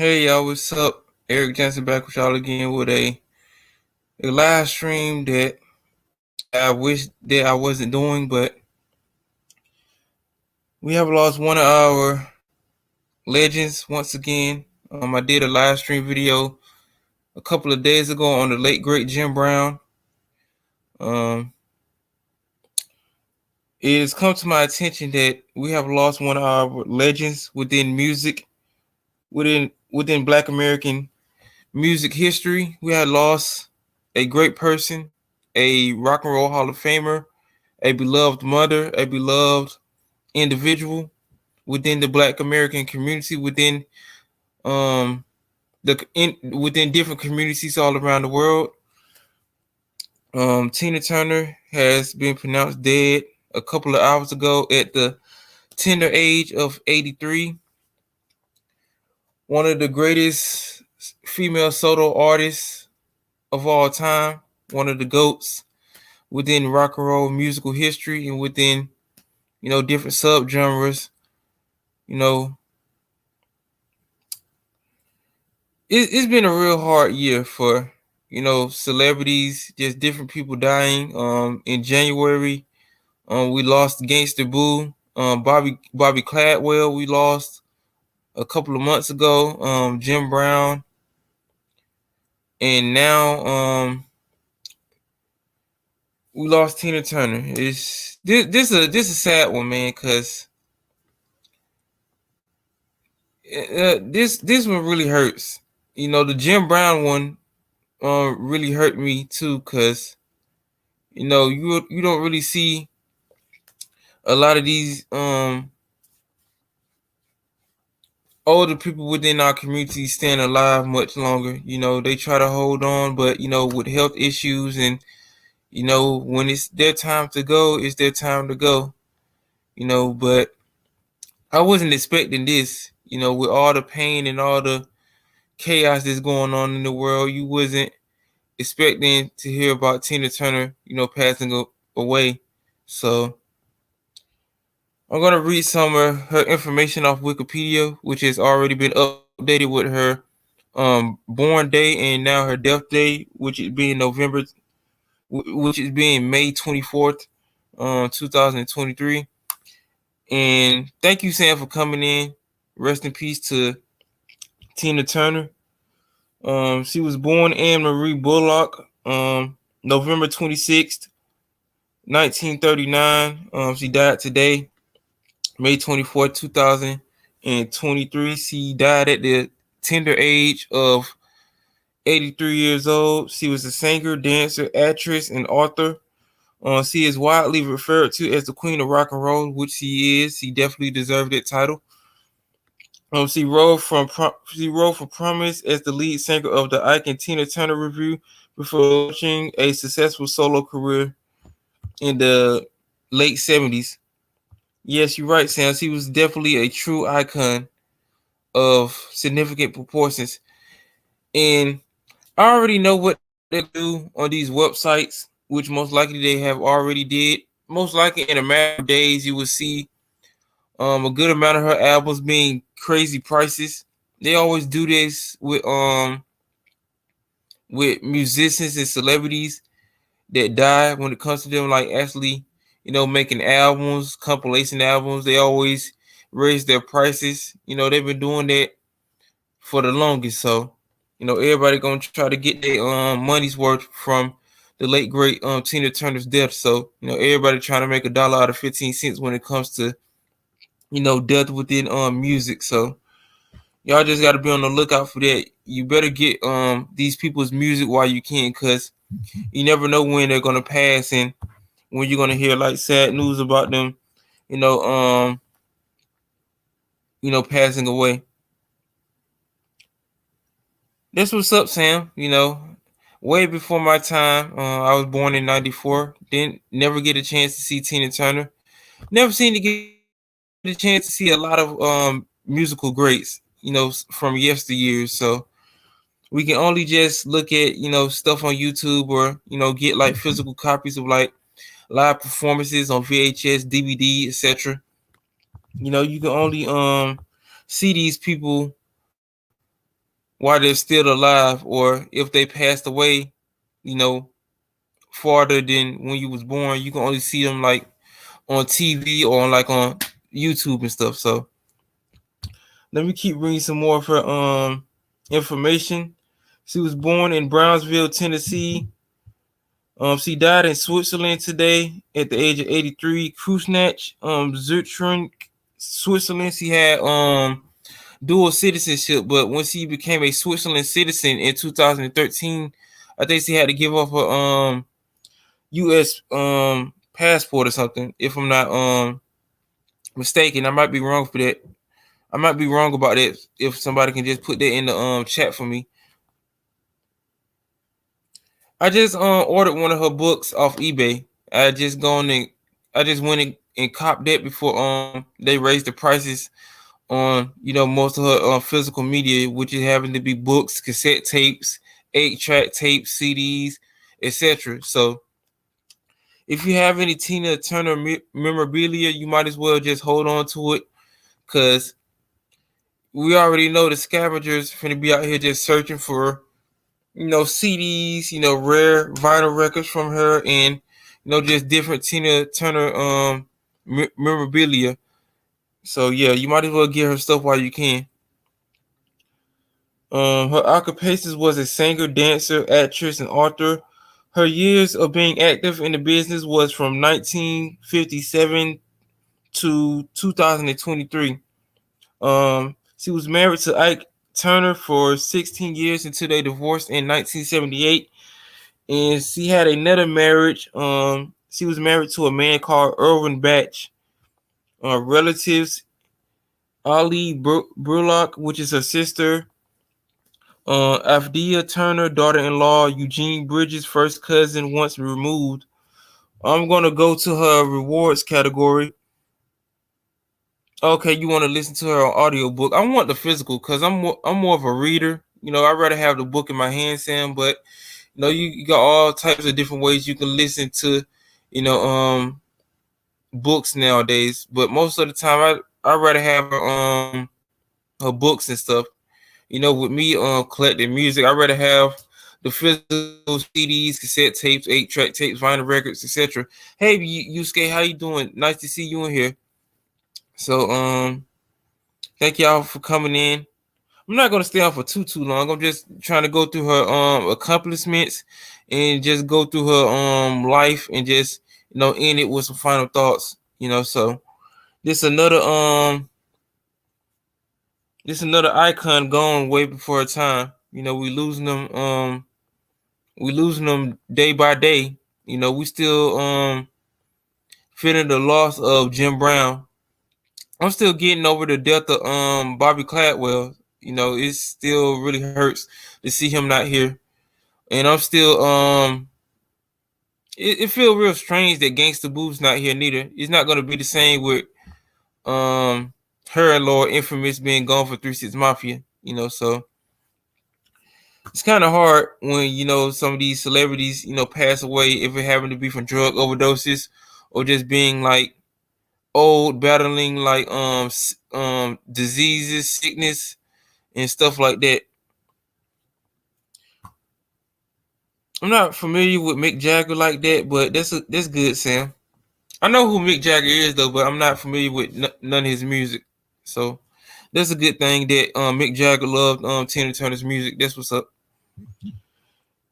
Hey y'all, what's up? Eric Johnson back with y'all again with a live stream that I wish that I wasn't doing, but we have lost one of our legends once again. I did a live stream video a couple of days ago on the late great Jim Brown. Um, it has come to my attention that we have lost one of our legends within music, within Black American music history. We had lost a great person, a rock and roll Hall of Famer, a beloved mother, a beloved individual within the Black American community, um within different communities all around the world. Tina Turner has been pronounced dead a couple of hours ago at the tender age of 83. One of the greatest female solo artists of all time, one of the GOATs within rock and roll musical history and within, different subgenres. You know, it's been a real hard year for, celebrities, just different people dying. In January, we lost Gangster Boo, Bobby Cladwell. We lost a couple of months ago. Jim Brown, and now we lost Tina Turner. It's this a sad one, man, because this one really hurts. The Jim Brown one really hurt me too, because you don't really see a lot of these older people within our community staying alive much longer. They try to hold on, but with health issues, and when it's their time to go, it's their time to go. But I wasn't expecting this. With all the pain and all the chaos that's going on in the world, you wasn't expecting to hear about Tina Turner, passing away. So I'm going to read some of her information off Wikipedia, which has already been updated with her born day and now her death day, which is being May 24th, 2023. And thank you, Sam, for coming in. Rest in peace to Tina Turner. She was born Anna Mae Bullock, November 26th, 1939. She died today, May 24th, 2023. She died at the tender age of 83 years old. She was a singer, dancer, actress, and author. She is widely referred to as the Queen of Rock and Roll, which she is. She definitely deserved that title. She wrote for prominence as the lead singer of the Ike Tina Turner Revue before launching a successful solo career in the late 70s. Yes, you're right, Sam. She was definitely a true icon of significant proportions. And I already know what they do on these websites, which most likely they have already did. Most likely in a matter of days, you will see a good amount of her albums being crazy prices. They always do this with musicians and celebrities that die when it comes to them, like actually, making albums, compilation albums. They always raise their prices. They've been doing that for the longest. So, everybody gonna try to get their money's worth from the late great Tina Turner's death. So, everybody trying to make $1 out of 15 cents when it comes to, death within music. So y'all just gotta be on the lookout for that. You better get these people's music while you can, cause you never know when they're gonna pass and when you're gonna hear like sad news about them, you know, um, passing away. That's what's up, Sam. Way before my time. I was born in '94. Didn't never get a chance to see Tina Turner. Never seen to get a chance to see a lot of musical greats, from yesteryears. So we can only just look at, stuff on YouTube, or, get like physical copies of like live performances on VHS, DVD, etc. You can only see these people while they're still alive, or if they passed away, you know, farther than when you was born. You can only see them like on TV or on YouTube and stuff. So let me keep reading some more of her information. She was born in Brownsville, Tennessee. She died in Switzerland today at the age of 83. Krusnach, Zurich, Switzerland. She had dual citizenship, but when she became a Switzerland citizen in 2013, I think she had to give up her U.S. passport or something. If I'm not mistaken, I might be wrong for that. I might be wrong about that. If somebody can just put that in the chat for me. I just ordered one of her books off eBay. I just went and copped that before they raised the prices on most of her physical media, which is having to be books, cassette tapes, 8-track tapes, CDs, etc. So if you have any Tina Turner memorabilia, you might as well just hold on to it, because we already know the scavengers finna be out here just searching for CDs, rare vinyl records from her, and just different Tina Turner memorabilia. So yeah, you might as well get her stuff while you can. Her occupations was a singer, dancer, actress, and author. Her years of being active in the business was from 1957 to 2023. She was married to Ike Turner for 16 years until they divorced in 1978. And she had another marriage. She was married to a man called Irwin Batch. Relatives: Ali Bullock, which is her sister. Afdia Turner, daughter-in-law. Eugene Bridges, first cousin, once removed. I'm gonna go to her rewards category. Okay, you want to listen to her audiobook. I want the physical because I'm more of a reader. I'd rather have the book in my hand, Sam. But you got all types of different ways you can listen to, books nowadays. But most of the time, I rather have her books and stuff. With me collecting music, I rather have the physical CDs, cassette tapes, 8-track tapes, vinyl records, etc. Hey, Yusuke, how you doing? Nice to see you in here. So thank y'all for coming in. I'm not gonna stay on for too long. I'm just trying to go through her accomplishments and just go through her life and just end it with some final thoughts. So this another icon gone way before her time. We losing them day by day. We still feeling the loss of Jim Brown. I'm still getting over the death of Bobby Cladwell. It still really hurts to see him not here. And I'm still it feels real strange that Gangsta Boo's not here neither. It's not gonna be the same with her and Lord Infamous being gone for 3-6 Mafia, so it's kind of hard when some of these celebrities pass away, if it happened to be from drug overdoses or just being like old, battling like diseases, sickness, and stuff like that. I'm not familiar with Mick Jagger like that, but that's good, Sam. I know who Mick Jagger is though, but I'm not familiar with none of his music. So that's a good thing that Mick Jagger loved Tina Turner's music. That's what's up.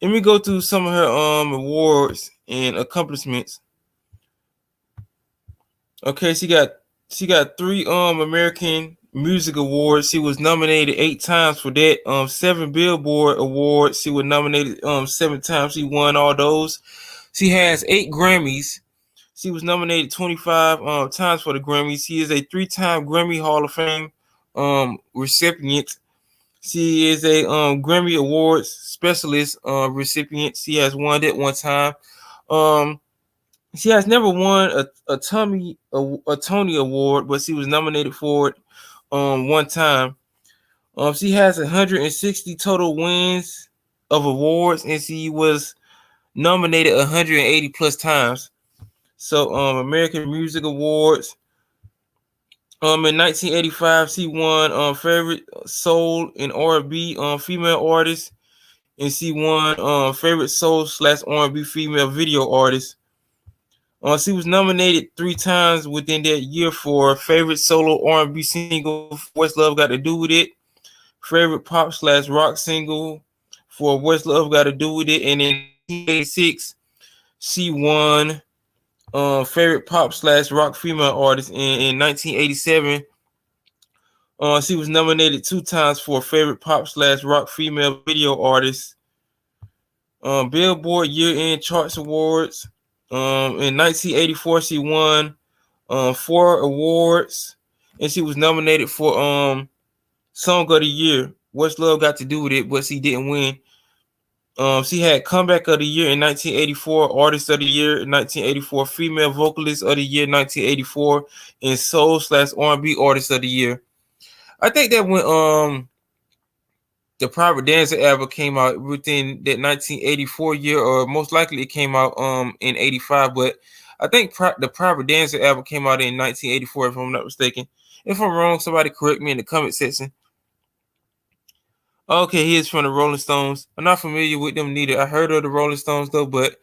Let me go through some of her awards and accomplishments. Okay, she got 3 American Music Awards. She was nominated 8 times for that. 7 Billboard Awards. She was nominated 7 times. She won all those. She has 8 Grammys. She was nominated 25 times for the Grammys. She is a 3-time Grammy Hall of Fame recipient. She is a Grammy Awards specialist recipient. She has won it one time. She has never won a Tony Award, but she was nominated for it one time. She has 160 total wins of awards, and she was nominated 180 plus times. So American Music Awards. In 1985, she won favorite soul and R&B female artist, and she won favorite soul slash R&B female video artist. She was nominated 3 times within that year for favorite solo R&B single for What's Love Got to Do with It, favorite pop slash rock single for What's Love Got to Do with It, and in 1986 she won favorite pop slash rock female artist. In 1987, she was nominated 2 times for favorite pop slash rock female video artist. Billboard Year-End Charts Awards. In 1984, she won 4 awards, and she was nominated for Song of the Year. What's Love Got to Do with It, but she didn't win. She had Comeback of the Year in 1984, Artist of the Year in 1984, Female Vocalist of the Year 1984, and Soul slash R&B Artist of the Year. I think that when the Private Dancer album came out within that 1984 year, or most likely it came out in 85, but I think the Private Dancer album came out in 1984, if I'm not mistaken. If I'm wrong, somebody correct me in the comment section. Okay, he is from the Rolling Stones. I'm not familiar with them neither. I heard of the Rolling Stones though, but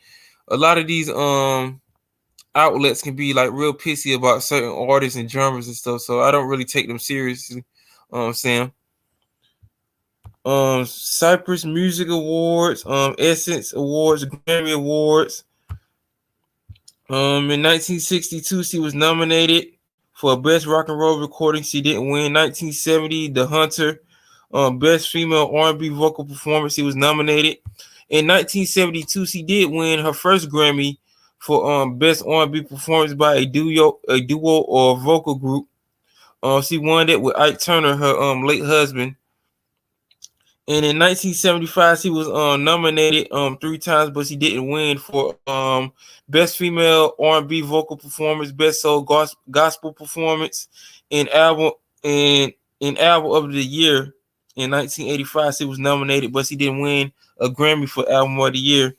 a lot of these outlets can be like real pissy about certain artists and genres and stuff, so I don't really take them seriously. Sam. Cypress Music Awards, Essence Awards, Grammy Awards. In 1962, she was nominated for Best Rock and Roll Recording. She didn't win. 1970, The Hunter, Best Female R&B Vocal Performance. She was nominated. In 1972, she did win her first Grammy for Best R&B Performance by a duo or vocal group. She won it with Ike Turner, her late husband. And in 1975, she was nominated 3 times, but she didn't win for Best Female R&B Vocal Performance, Best Soul Gospel Performance, and Album of the Year. In 1985, she was nominated, but she didn't win a Grammy for Album of the Year.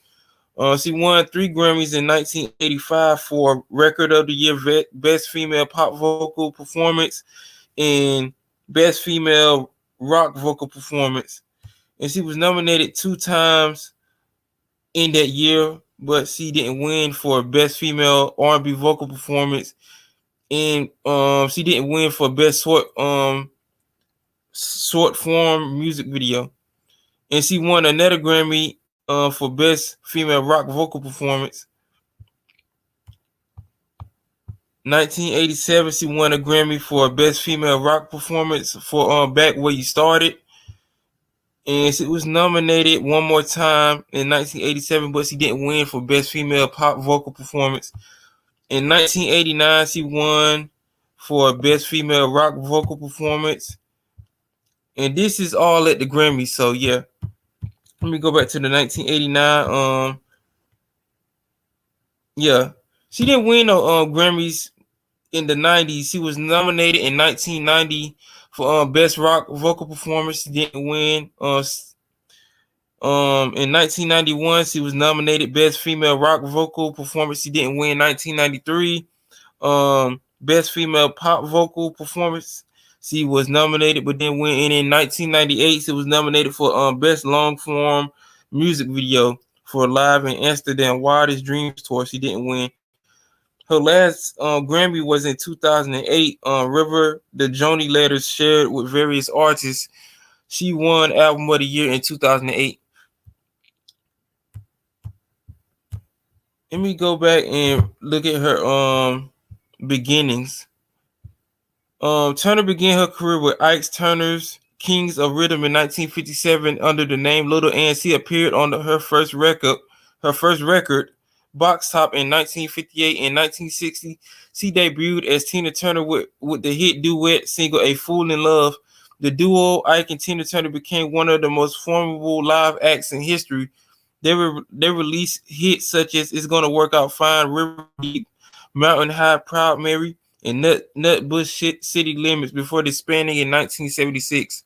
She won 3 Grammys in 1985 for Record of the Year, Best Female Pop Vocal Performance, and Best Female Rock Vocal Performance. And she was nominated 2 times in that year, but she didn't win for Best Female R&B Vocal Performance, and she didn't win for Best Short Form Music Video. And she won another Grammy for Best Female Rock Vocal Performance. 1987, she won a Grammy for Best Female Rock Performance for Back Where You Started. And she was nominated one more time in 1987, but she didn't win for Best Female Pop Vocal Performance. In 1989, she won for Best Female Rock Vocal Performance. And this is all at the Grammys, so yeah. Let me go back to the 1989. Yeah. She didn't win no Grammys in the 90s. She was nominated in 1990 for Best Rock Vocal Performance. She didn't win. In 1991, she was nominated Best Female Rock Vocal Performance. She didn't win. 1993, Best Female Pop Vocal Performance. She was nominated but didn't win. And in 1998, she was nominated for Best Long Form Music Video for Live in Amsterdam Wildest Dreams Tour. She didn't win. Her last Grammy was in 2008. River, the Joni Letters shared with various artists. She won Album of the Year in 2008. Let me go back and look at her beginnings. Turner began her career with Ike Turner's Kings of Rhythm in 1957 under the name Little Ann. She appeared on her first record, Boxtop, in 1958. In 1960, she debuted as Tina Turner with the hit duet single A Fool in Love. The duo, Ike and Tina Turner, became one of the most formidable live acts in history. They released hits such as It's Gonna Work Out Fine, River Deep, Mountain High, Proud Mary, and Nutbush City Limits before disbanding in 1976.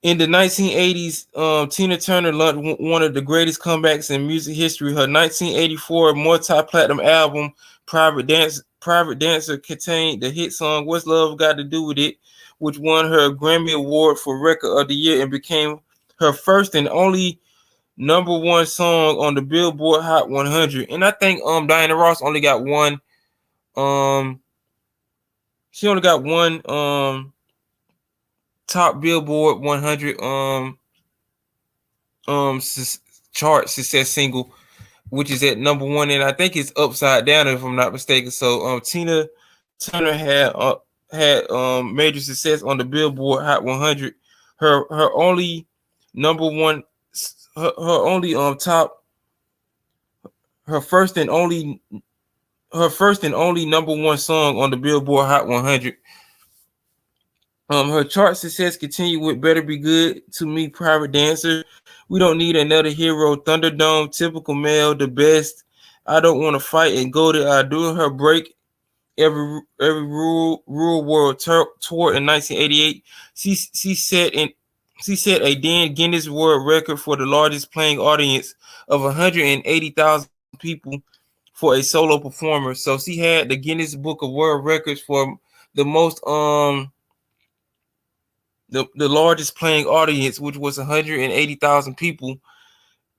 In the 1980s, Tina Turner launched one of the greatest comebacks in music history. Her 1984 multi-platinum album, Private Private Dancer contained the hit song What's Love Got to Do with It, which won her a Grammy Award for Record of the Year and became her first and only number one song on the Billboard Hot 100. And I think Diana Ross only got one she only got one top Billboard 100 chart success single, which is at number one, and I think it's Upside Down if I'm not mistaken. So Tina Turner had major success on the Billboard Hot 100. Her only number one, her only top, her first and only number one song on the Billboard Hot 100. Her chart success continued with Better Be Good to Me, Private Dancer, We Don't Need Another Hero, Thunderdome, Typical Male, The Best, I Don't Want to Fight, and Go to I Do. Her break every Rural World tour in 1988. She set a then Guinness World Record for the largest playing audience of 180,000 people for a solo performer. So she had the Guinness Book of World Records for the most the largest playing audience, which was 180,000 people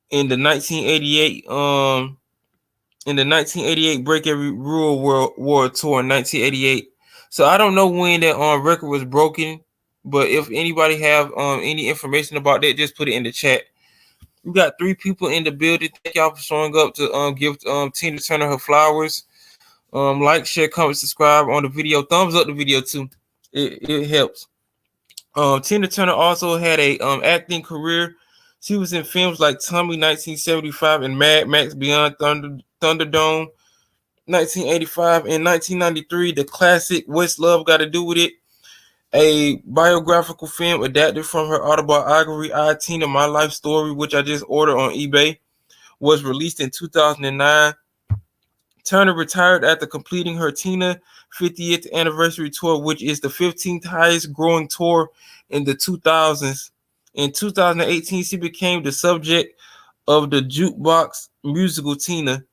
in the 1988 Break Every Rural World tour in 1988. So I don't know when that record was broken, but if anybody have any information about that, just put it in the chat. We got 3 people in the building. Thank y'all for showing up to give Tina Turner her flowers. Like, share, comment, subscribe on the video. Thumbs up the video too. It helps. Tina Turner also had a acting career. She was in films like Tommy 1975 and Mad Max Beyond Thunderdome 1985. In 1993, the classic What's Love Got to Do with It, a biographical film adapted from her autobiography Ike Tina My Life Story, which I just ordered on eBay, was released in 2009. Turner retired after completing her Tina 50th anniversary tour, which is the 15th highest growing tour in the 2000s. In 2018, she became the subject of the jukebox musical Tina.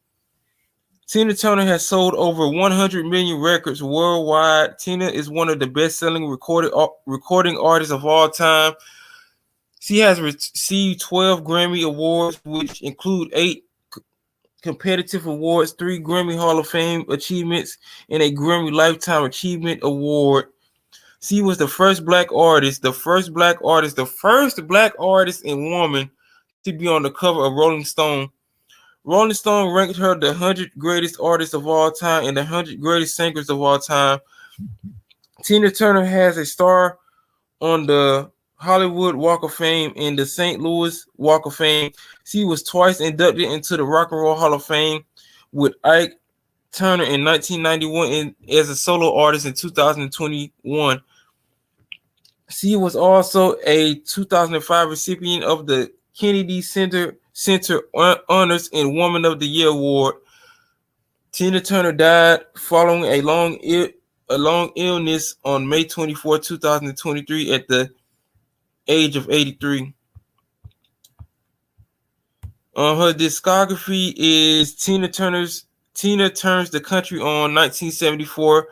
Tina Turner has sold over 100 million records worldwide. Tina is one of the best-selling recording artists of all time. She has received 12 Grammy Awards, which include 8 competitive awards, 3 Grammy Hall of Fame achievements, and a Grammy Lifetime Achievement Award. She was the first black artist and woman to be on the cover of Rolling Stone. Rolling Stone ranked her the 100 greatest artists of all time and the 100 greatest singers of all time. Tina Turner has a star on the Hollywood Walk of Fame and the St. Louis Walk of Fame. She was twice inducted into the Rock and Roll Hall of Fame with Ike Turner in 1991 and as a solo artist in 2021. She was also a 2005 recipient of the Kennedy Center Honors and Woman of the Year Award. Tina Turner died following a long illness on May 24, 2023 at the age of 83. Her discography is Tina Turns the Country On 1974,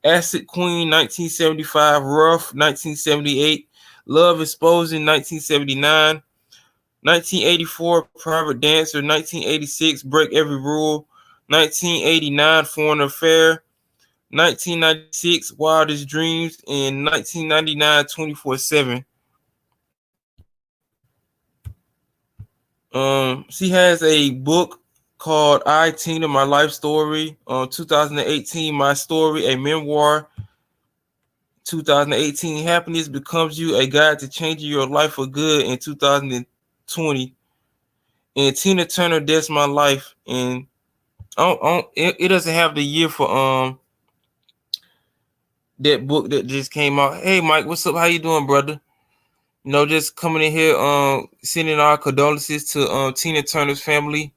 Acid Queen 1975, Rough 1978, Love Exposing 1979, 1984 Private Dancer, 1986 Break Every Rule, 1989 Foreign Affair, 1996 Wildest Dreams, and 1999 24/7. She has a book called Ike Tina My Life Story. 2018 My Story, a memoir. 2018 Happiness Becomes You, a guide to changing your life for good in 2020. And Tina Turner, That's My Life. And it doesn't have the year for that book that just came out. Hey Mike, what's up? How you doing, brother? You know, just coming in here, sending our condolences to Tina Turner's family.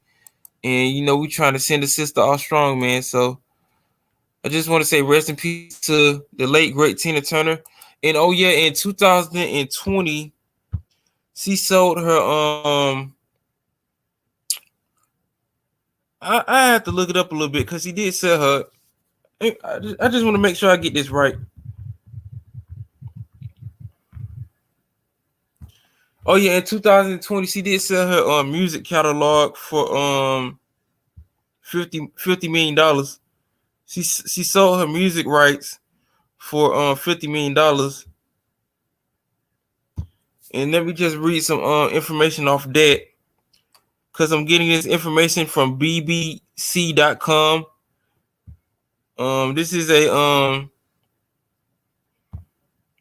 And you know, we trying to send the sister off strong, man. So I just want to say rest in peace to the late great Tina Turner. And oh yeah, in 2020, she sold her I have to look it up a little bit because he did sell her. I just want to make sure I get this right. Oh yeah, in 2020, she did sell her music catalog for 50 million dollars. She sold her music rights for $50 million. And let me just read some information off that, because I'm getting this information from bbc.com. This is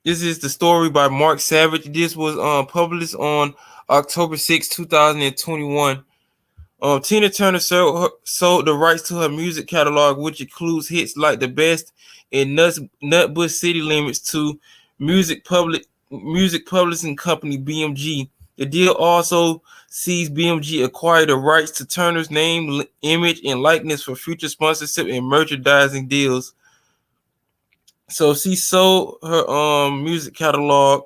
this is the story by Mark Savage. This was published on October 6, 2021. Tina Turner sold the rights to her music catalog, which includes hits like "The Best" and Nutbush City Limits, to music publishing company BMG. The deal also sees BMG acquire the rights to Turner's name, image, and likeness for future sponsorship and merchandising deals. So she sold her music catalog.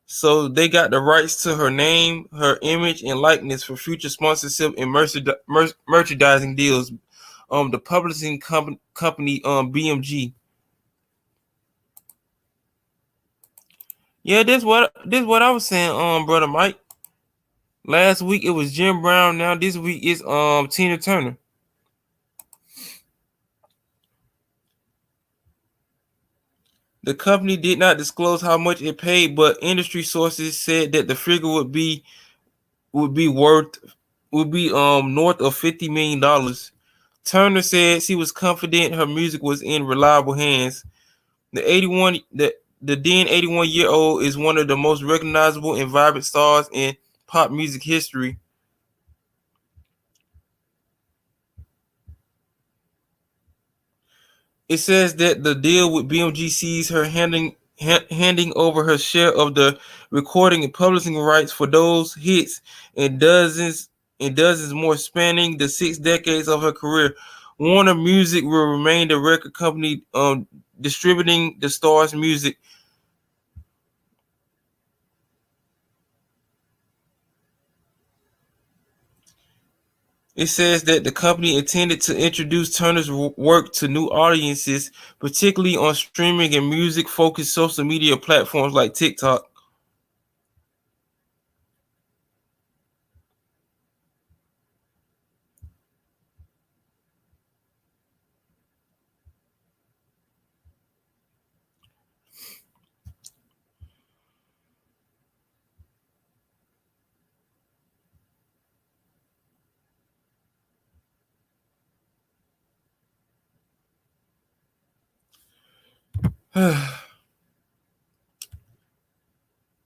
So they got the rights to her name, her image, and likeness for future sponsorship and merchandising deals. The publishing company BMG. Yeah, this what I was saying, brother Mike. Last week it was Jim Brown. Now this week is Tina Turner. The company did not disclose how much it paid, but industry sources said that the figure would be north of $50 million. Turner said she was confident her music was in reliable hands. The then 81-year-old is one of the most recognizable and vibrant stars in pop music history. It says that the deal with BMG sees her handing over her share of the recording and publishing rights for those hits and dozens more spanning the 6 decades of her career. Warner Music will remain the record company distributing the star's music. It says that the company intended to introduce Turner's work to new audiences, particularly on streaming and music-focused social media platforms like TikTok.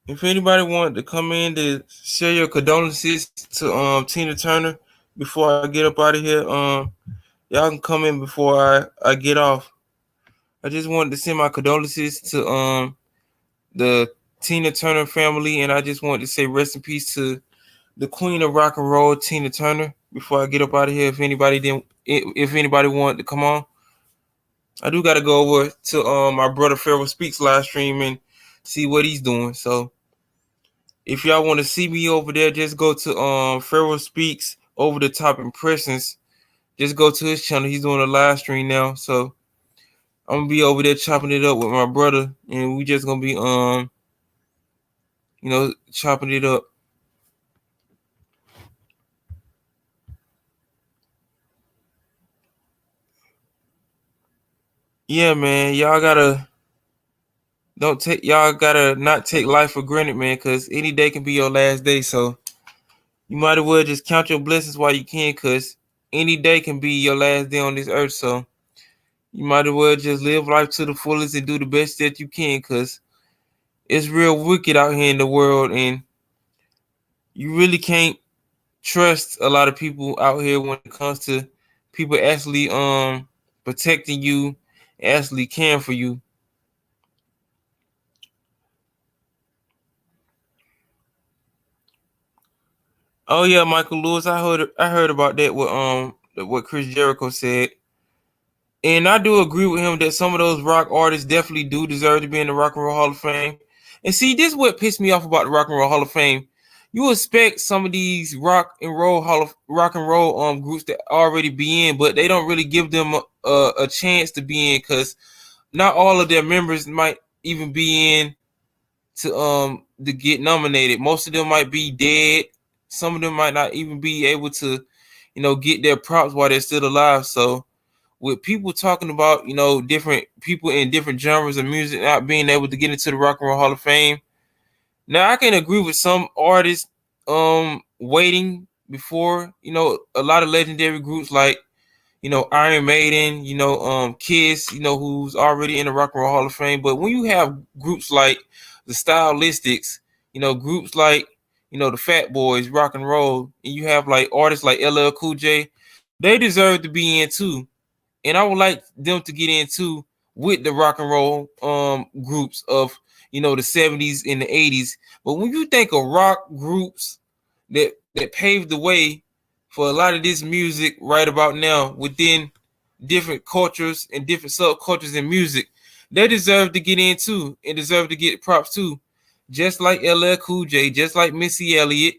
If anybody wanted to come in to share your condolences to Tina Turner before I get up out of here, y'all can come in before I get off. I just wanted to send my condolences to the Tina Turner family, and I just wanted to say rest in peace to the Queen of Rock and Roll, Tina Turner. Before I get up out of here, if anybody wanted to come on, I do got to go over to my brother Pharaoh Speaks live stream and see what he's doing. So if y'all want to see me over there, just go to Pharaoh Speaks Over the Top Impressions. Just go to his channel. He's doing a live stream now. So I'm gonna be over there chopping it up with my brother, and we just gonna be chopping it up. Yeah, man. Y'all gotta not take life for granted, man, because any day can be your last day. So you might as well just count your blessings while you can, because any day can be your last day on this earth. So you might as well just live life to the fullest and do the best that you can, because it's real wicked out here in the world, and you really can't trust a lot of people out here when it comes to people actually protecting you, actually caring for you. Oh yeah, Michael Lewis, I heard about that, what Chris Jericho said. And I do agree with him that some of those rock artists definitely do deserve to be in the Rock and Roll Hall of Fame. And see, this is what pissed me off about the Rock and Roll Hall of Fame. you expect some of these rock and roll groups that already be in, but they don't really give them a chance to be in because not all of their members might even be in to get nominated. Most of them might be dead. Some of them might not even be able to, get their props while they're still alive. So with people talking about, different people in different genres of music not being able to get into the Rock and Roll Hall of Fame. Now I can agree with some artists waiting before, a lot of legendary groups like, Iron Maiden, Kiss, who's already in the Rock and Roll Hall of Fame. But when you have groups like the Stylistics, groups like, the Fat Boys, Rock and Roll, and you have like artists like LL Cool J, they deserve to be in too. And I would like them to get into with the rock and roll groups of, the 70s and the 80s. But when you think of rock groups that paved the way for a lot of this music right about now within different cultures and different subcultures in music, they deserve to get in too and deserve to get props too. Just like LL Cool J, just like Missy Elliott.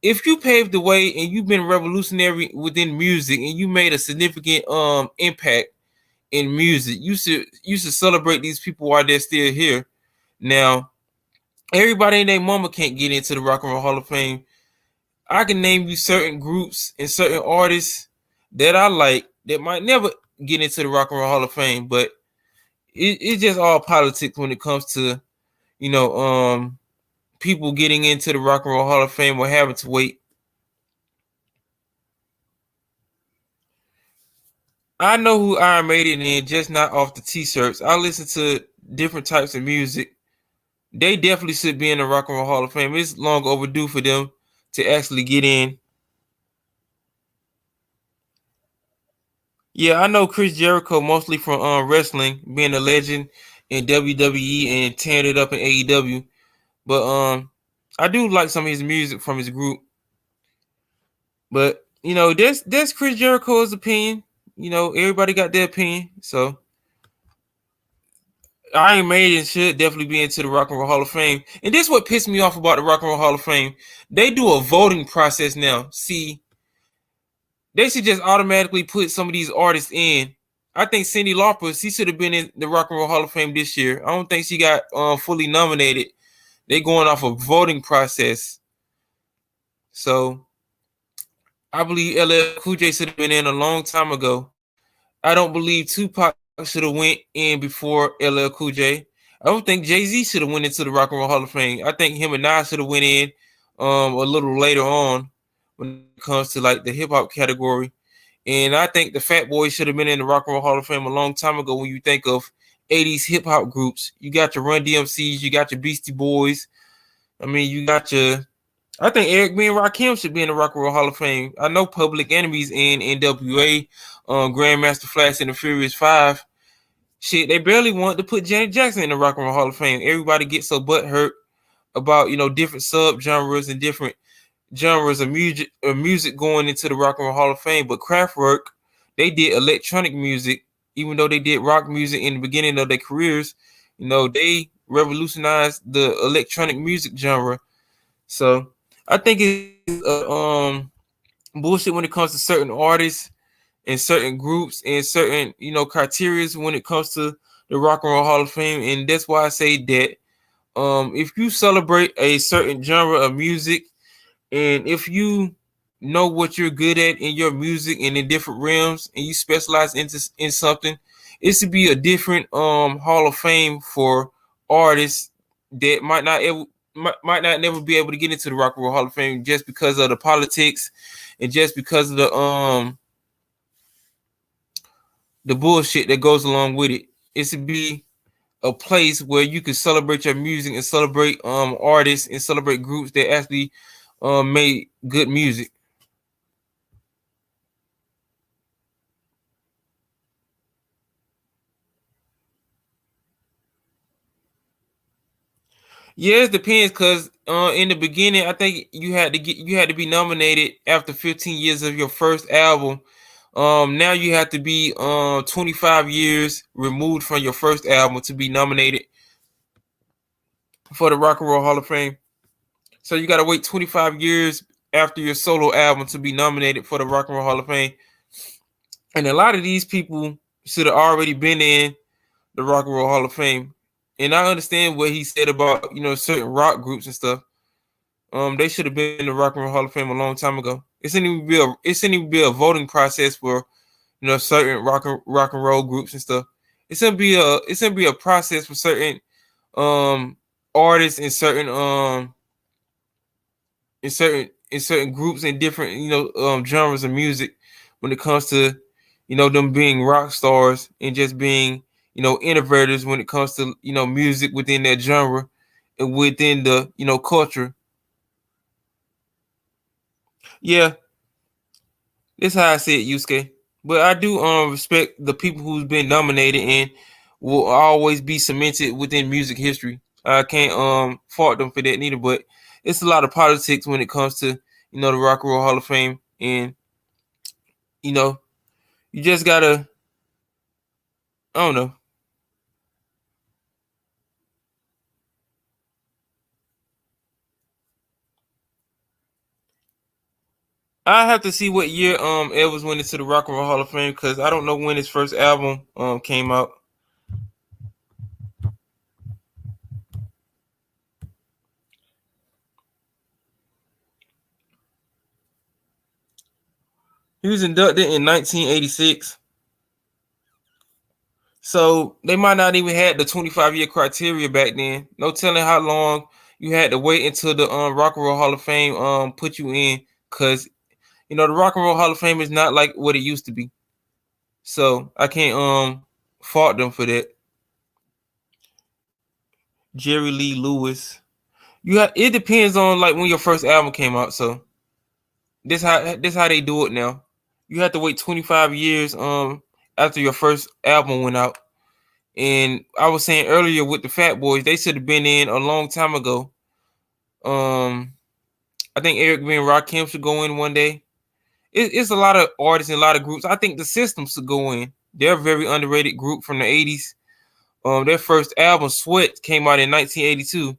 If you paved the way and you've been revolutionary within music and you made a significant impact in music, you should celebrate these people while they're still here. Now, everybody and their mama can't get into the Rock and Roll Hall of Fame. I can name you certain groups and certain artists that I like that might never get into the Rock and Roll Hall of Fame, but it's just all politics when it comes to, you know, people getting into the Rock and Roll Hall of Fame or having to wait. I know who Iron Maiden is, just not off the t-shirts. I listen to different types of music. They definitely should be in the Rock and Roll Hall of Fame. It's long overdue for them to actually get in. Yeah, I know Chris Jericho mostly from wrestling, being a legend in WWE and tearing it up in AEW. But I do like some of his music from his group. But that's Chris Jericho's opinion. Everybody got their opinion. So Iron Maiden should definitely be into the Rock and Roll Hall of Fame. And this is what pissed me off about the Rock and Roll Hall of Fame. They do a voting process now. See, they should just automatically put some of these artists in. I think Cyndi Lauper, she should have been in the Rock and Roll Hall of Fame this year. I don't think she got fully nominated. They going off a voting process. So I believe LL Cool J should have been in a long time ago. I don't believe Tupac should have went in before LL Cool J. I don't think Jay-Z should have went into the Rock and Roll Hall of Fame. I think him and Nas should have went in a little later on when it comes to like the hip hop category. And I think the Fat Boys should have been in the Rock and Roll Hall of Fame a long time ago. When you think of 80s hip hop groups, you got your Run DMCs, you got your Beastie Boys. I mean, you got your. I think Eric B. and Rakim should be in the Rock and Roll Hall of Fame. I know Public Enemies in NWA, Grandmaster Flash and the Furious Five. Shit, they barely want to put Janet Jackson in the Rock and Roll Hall of Fame. Everybody gets so butthurt about different sub-genres and different genres of music going into the Rock and Roll Hall of Fame. But Kraftwerk, they did electronic music, even though they did rock music in the beginning of their careers. They revolutionized the electronic music genre. So I think it's bullshit when it comes to certain artists and certain groups and certain criteria when it comes to the Rock and Roll Hall of Fame. And that's why I say that if you celebrate a certain genre of music, and if you know what you're good at in your music and in different realms, and you specialize in something, it should be a different Hall of Fame for artists that might not never be able to get into the Rock and Roll Hall of Fame just because of the politics and just because of the bullshit that goes along with it. It should be a place where you can celebrate your music and celebrate artists and celebrate groups that actually made good music. Yeah, it depends because in the beginning, I think you had to be nominated after 15 years of your first album. Now you have to be 25 years removed from your first album to be nominated for the Rock and Roll Hall of Fame. So you gotta wait 25 years after your solo album to be nominated for the Rock and Roll Hall of Fame. And a lot of these people should have already been in the Rock and Roll Hall of Fame. And I understand what he said about, certain rock groups and stuff. They should have been in the Rock and Roll Hall of Fame a long time ago. It shouldn't even be a voting process for, certain rock and roll groups and stuff. It shouldn't be a process for certain artists and certain in certain groups and different genres of music when it comes to them being rock stars and just being innovators when it comes to music within that genre and within the culture. Yeah, that's how I see it, Yusuke. But I do respect the people who's been nominated and will always be cemented within music history. I can't fault them for that neither, but it's a lot of politics when it comes to the Rock and Roll Hall of Fame, and you know you just gotta, I don't know. I have to see what year Elvis went into the Rock and Roll Hall of Fame because I don't know when his first album came out. He was inducted in 1986. So they might not even had the 25-year criteria back then. No telling how long you had to wait until the Rock and Roll Hall of Fame put you in, because the Rock and Roll Hall of Fame is not like what it used to be. So I can't fault them for that. Jerry Lee Lewis. It depends on like when your first album came out. So this how they do it now. You have to wait 25 years after your first album went out. And I was saying earlier with the Fat Boys, they should have been in a long time ago. I think Eric B. and Rakim should go in one day. It's a lot of artists and a lot of groups. I think the System should go in. They're a very underrated group from the 80s. Their first album, Sweat, came out in 1982.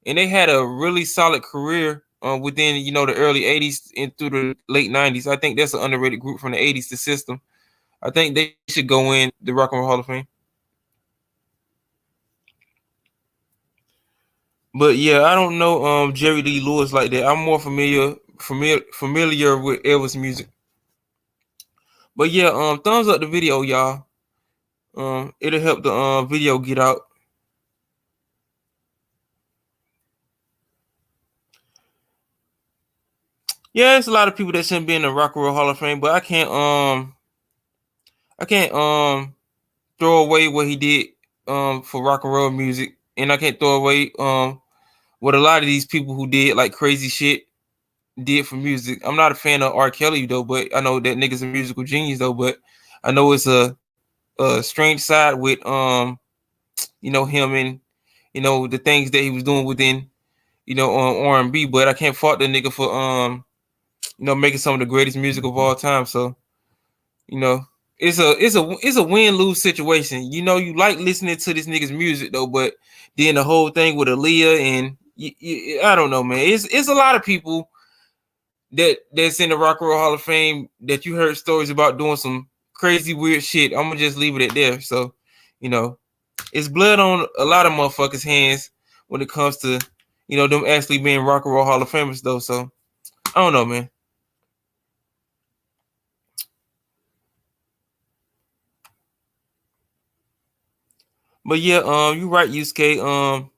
And they had a really solid career within, the early 80s and through the late 90s. I think that's an underrated group from the 80s, the System. I think they should go in the Rock and Roll Hall of Fame. But yeah, I don't know Jerry Lee Lewis like that. I'm more familiar with Elvis music. But yeah, thumbs up the video, y'all. It'll help the video get out. Yeah, there's a lot of people that shouldn't be in the Rock and Roll Hall of Fame, but I can't throw away what he did for rock and roll music, and I can't throw away what a lot of these people who did like crazy shit did for music. I'm not a fan of R. Kelly though, but I know that nigga's a musical genius though. But I know it's a strange side with him and the things that he was doing within R&B. But I can't fault the nigga for making some of the greatest music of all time. So you know it's a win-lose situation. You like listening to this nigga's music though, but then the whole thing with Aaliyah and I don't know, man. It's a lot of people that's in the Rock and Roll Hall of Fame that you heard stories about doing some crazy weird shit. I'm gonna just leave it at there. So, it's blood on a lot of motherfuckers' hands when it comes to them actually being Rock and Roll Hall of Famers though. So I don't know, man. But yeah, you're right, Yusuke.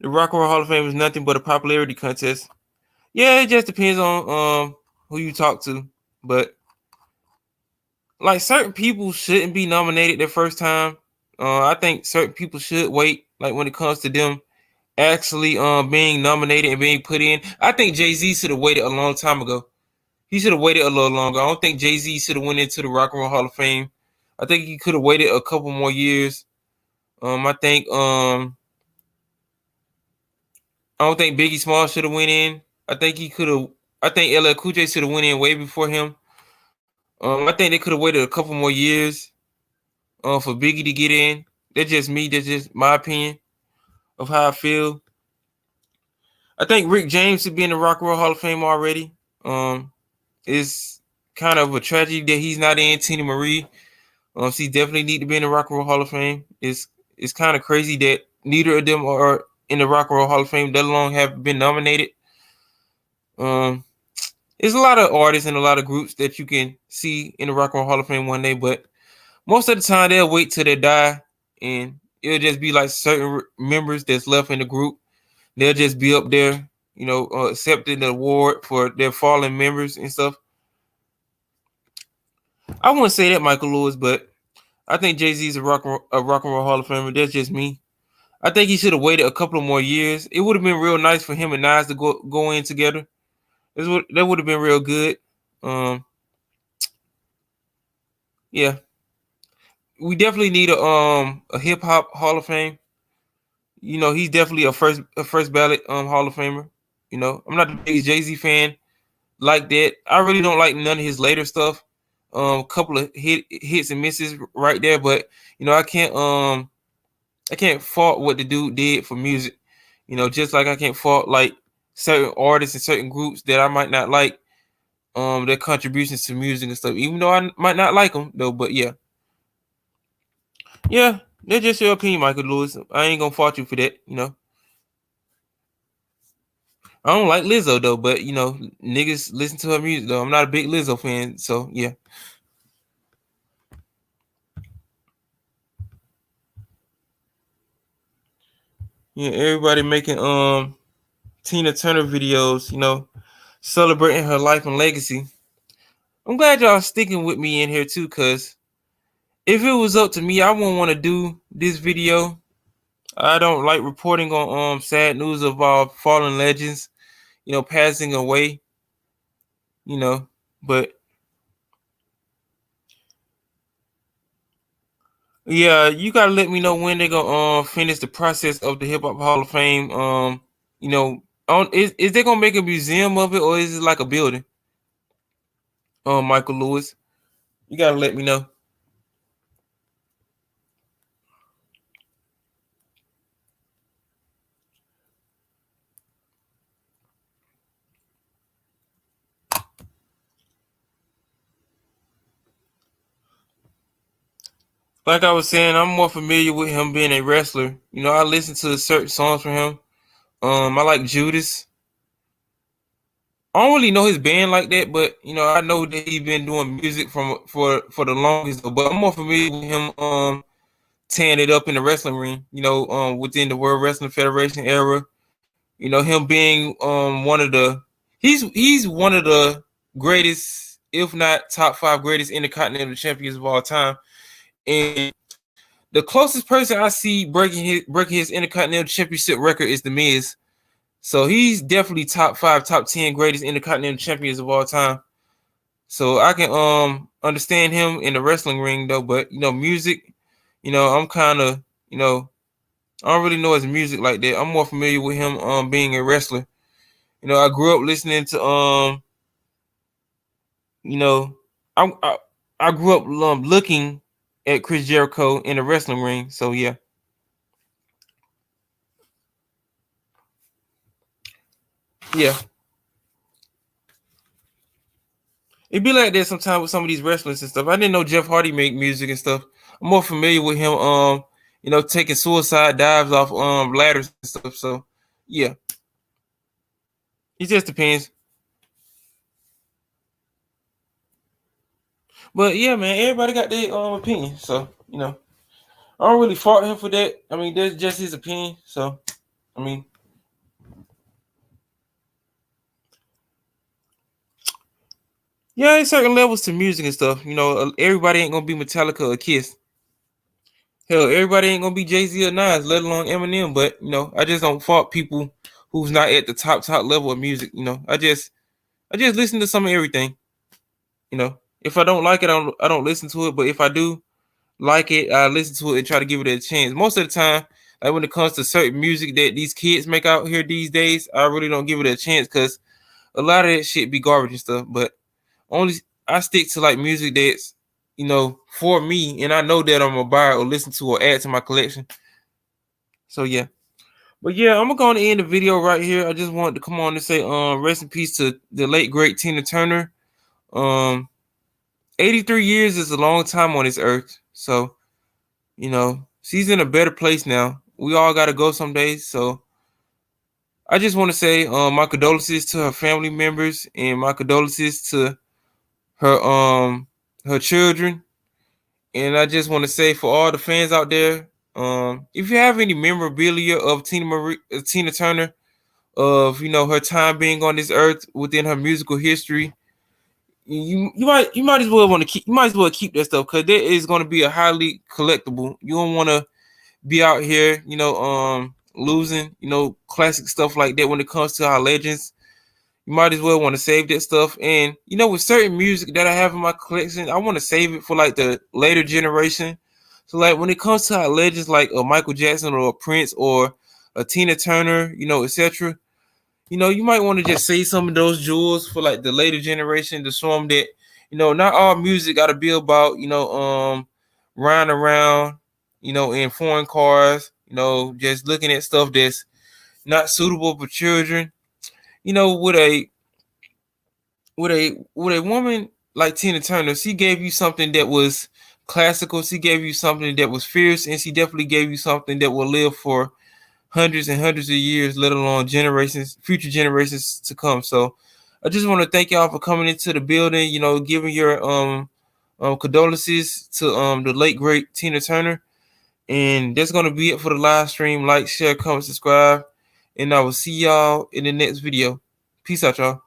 The Rock and Roll Hall of Fame is nothing but a popularity contest. Yeah, it just depends on who you talk to. But like certain people shouldn't be nominated their first time. I think certain people should wait. Like when it comes to them actually being nominated and being put in. I think Jay-Z should have waited a long time ago. He should have waited a little longer. I don't think Jay-Z should have went into the Rock and Roll Hall of Fame. I think he could have waited a couple more years. I don't think Biggie Small should have went in. I think he could have. I think LL Cool J should have went in way before him. I think they could have waited a couple more years for Biggie to get in. That's just me. That's just my opinion of how I feel. I think Rick James should be in the Rock and Roll Hall of Fame already. It's kind of a tragedy that he's not in. Tina Marie, she definitely need to be in the Rock and Roll Hall of Fame. It's kind of crazy that neither of them are in the Rock and Roll Hall of Fame, let alone have been nominated. There's a lot of artists and a lot of groups that you can see in the Rock and Roll Hall of Fame one day, but most of the time they'll wait till they die, and it'll just be like certain members that's left in the group. They'll just be up there, accepting the award for their fallen members and stuff. I wouldn't say that Michael Lewis, but I think Jay-Z's a rock and roll Hall of Famer. That's just me. I think he should have waited a couple of more years. It would have been real nice for him and Nas to go in together. That would have been real good. Yeah, we definitely need a hip hop Hall of Fame. He's definitely a first ballot Hall of Famer. I'm not the biggest Jay-Z fan like that. I really don't like none of his later stuff. A couple of hits and misses right there, but I can't fault what the dude did for music. Just like I can't fault like certain artists and certain groups that I might not like their contributions to music and stuff, even though I might not like them though. But yeah, that's just your opinion, Michael Lewis. I ain't gonna fault you for that. I don't like Lizzo though, but niggas listen to her music though. I'm not a big Lizzo fan, so yeah. Yeah, everybody making Tina Turner videos, celebrating her life and legacy. I'm glad y'all sticking with me in here too, cause if it was up to me, I wouldn't want to do this video. I don't like reporting on sad news of our fallen legends, passing away. But yeah, you gotta let me know when they're gonna finish the process of the Hip Hop Hall of Fame. Is they gonna make a museum of it, or is it like a building? Michael Lewis, you gotta let me know. Like I was saying, I'm more familiar with him being a wrestler. I listen to certain songs from him. I like Judas. I don't really know his band like that, but I know that he's been doing music for the longest. But I'm more familiar with him tearing it up in the wrestling ring. Within the World Wrestling Federation era. Him being one of the he's one of the greatest, if not top 5 greatest intercontinental champions of all time. And the closest person I see breaking his intercontinental championship record is The Miz. So he's definitely top 5, top 10 greatest intercontinental champions of all time. So I can understand him in the wrestling ring though, but music, I'm kind of, I don't really know his music like that. I'm more familiar with him being a wrestler. I grew up listening to I grew up looking at Chris Jericho in the wrestling ring. So yeah. Yeah. It be like that sometimes with some of these wrestlers and stuff. I didn't know Jeff Hardy make music and stuff. I'm more familiar with him taking suicide dives off ladders and stuff. So yeah. It just depends. But yeah, man, everybody got their opinion. So, I don't really fault him for that. I mean, that's just his opinion. So, I mean, yeah, there's certain levels to music and stuff. Everybody ain't gonna be Metallica or Kiss. Hell, everybody ain't gonna be Jay-Z or Nas, let alone Eminem. But I just don't fault people who's not at the top level of music. I just listen to some of everything. If I don't like it, I don't listen to it. But if I do like it, I listen to it and try to give it a chance. Most of the time, like when it comes to certain music that these kids make out here these days, I really don't give it a chance because a lot of that shit be garbage and stuff. But only I stick to like music that's for me, and I know that I'm gonna buy or listen to or add to my collection. So yeah. But yeah, I'm gonna end the video right here. I just wanted to come on and say rest in peace to the late great Tina Turner. 83 years is a long time on this earth. So, she's in a better place now. We all gotta go someday. So I just want to say my condolences to her family members and my condolences to her children. And I just want to say for all the fans out there, if you have any memorabilia of Tina Turner, of her time being on this earth within her musical history, you might as well keep that stuff, because that is going to be a highly collectible. You don't want to be out here, losing, classic stuff like that when it comes to our legends. You might as well want to save that stuff. And with certain music that I have in my collection, I want to save it for like the later generation. So like when it comes to our legends like a Michael Jackson or a Prince or a Tina Turner, etc. You might want to just save some of those jewels for like the later generation to show them that, not all music got to be about, riding around, in foreign cars, just looking at stuff that's not suitable for children. With a woman like Tina Turner, she gave you something that was classical. She gave you something that was fierce, and she definitely gave you something that will live for hundreds and hundreds of years, let alone future generations to come. So I just want to thank y'all for coming into the building, giving your condolences to the late great Tina Turner. And that's gonna be it for the live stream. Like, share, comment, subscribe, and I will see y'all in the next video. Peace out, y'all.